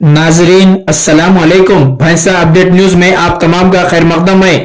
नाजरीन अस्सलाम वालेकुम। भैंसा अपडेट न्यूज़ में आप तमाम का खैर मकदम है।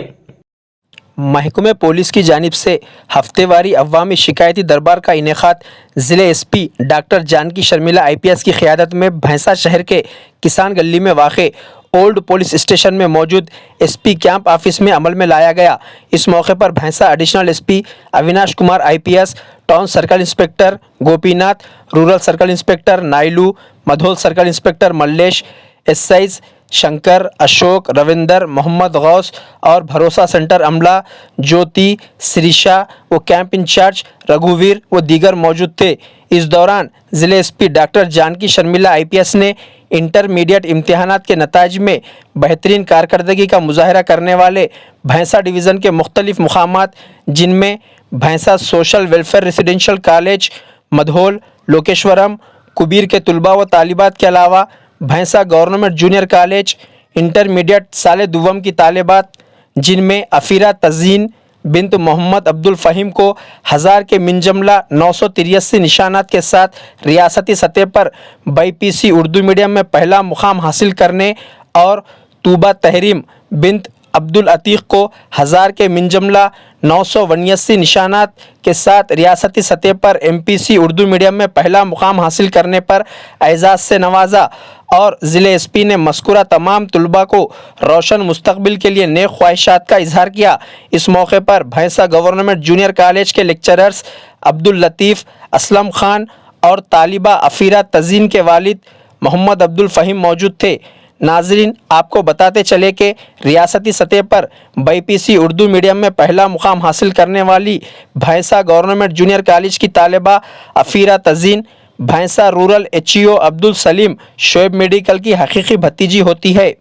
महकमे पुलिस की जानिब से हफ्तेवारी अवामी शिकायती दरबार का इनेकाद ज़िले SP doctor Janaki Sharmila IPS की क़यादत में भैंसा शहर के किसान गली में वाक़े ओल्ड पुलिस स्टेशन में मौजूद SP कैंप ऑफिस में अमल में लाया गया। इस मौके पर Bhainsa additional SP Avinash Kumar IPS, town circle inspector Gopinath, rural circle inspector Nailu, Mudhol circle inspector Mallesh, SIs Shankar, Ashok, Ravinder, Mohammed Ghouse और भरोसा सेंटर अमला ज्योति, श्रीशा व कैंप इंचार्ज रघुवीर व दीगर मौजूद थे। इस दौरान ज़िले SP doctor Janaki Sharmila IPS ने इंटरमीडिएट इम्तिहानात के नताइज में बेहतरीन कारकर्दगी का मुजाहरा करने वाले भैंसा डिवीज़न के मुख्तलिफ मुकामात जिनमें भैंसा social welfare residential college, Mudhole, लोकेश्वरम, Kubir के तुलबा व तालिबात के अलावा भैंसा गवर्नमेंट जूनियर कॉलेज, इंटरमीडिएट साले दुवम की तालिबात जिनमें अफीरा तज़ीन बिन्त मोहम्मद अब्दुल फ़हीम को 1000 के मिनजमला 983 निशानात के साथ रियासती सतह पर BPC उर्दू मीडियम में पहला मुकाम हासिल करने और तूबा तहरीम बिन्त अब्दुल अतीक को 1000 के मिनजमला 989 निशानात के साथ रियासती सतह पर MPC उर्दू मीडियम में पहला मुकाम हासिल करने पर एजाज़ से नवाजा और ज़िले SP ने मज़कूरा तमाम तलबा को रोशन मुस्तकबिल के लिए नेक ख्वाहिशात का इजहार किया। इस मौके पर भैंसा गवर्नमेंट जूनियर कॉलेज के लेक्चरर्स अब्दुल लतीफ़, असलम खान और तालिबा अफीरा तज़ीन के वालिद मोहम्मद अब्दुल फ़हीम मौजूद थे। नाजरीन, आपको बताते चले कि रियासती सतह पर BPC उर्दू मीडियम में पहला मुकाम हासिल करने वाली भैंसा गवर्नमेंट जूनियर कॉलेज की तालिबा अफीरा तज़ीन भैंसा rural HEO Abdul Salim Shoaib medical की हकीकी भतीजी होती है।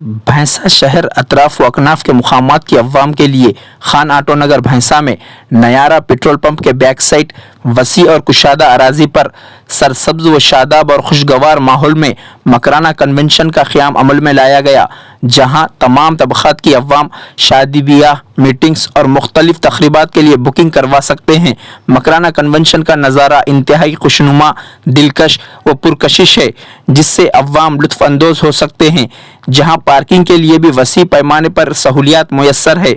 भैंसा शहर अतराफ व अकनाफ के मुकामात की अवाम के लिए खान आटो नगर भैंसा में नयारा पेट्रोल पंप के बैक साइड वसी और कुशादा अराजी पर सरसब्ज व शादाब और खुशगवार माहौल में मकराना कन्वेंशन का क़याम अमल में लाया गया, जहां तमाम तबक़ात की अवाम शादी ब्याह, मीटिंग्स और मुख्तलिफ तक़रीबात के लिए बुकिंग करवा सकते हैं। मकराना कन्वेंशन का नज़ारा इंतहाई खुशनुमा, दिलकश व पुरकशिश है, जिससे अवाम लुत्फ़ अंदोज़ हो सकते हैं, जहां पार्किंग के लिए भी वसी पैमाने पर सहूलियात मुयस्सर है।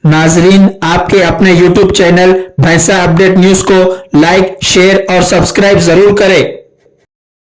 नाजरीन, आपके अपने YouTube चैनल भैंसा अपडेट न्यूज़ को लाइक, शेयर और सब्सक्राइब जरूर करें।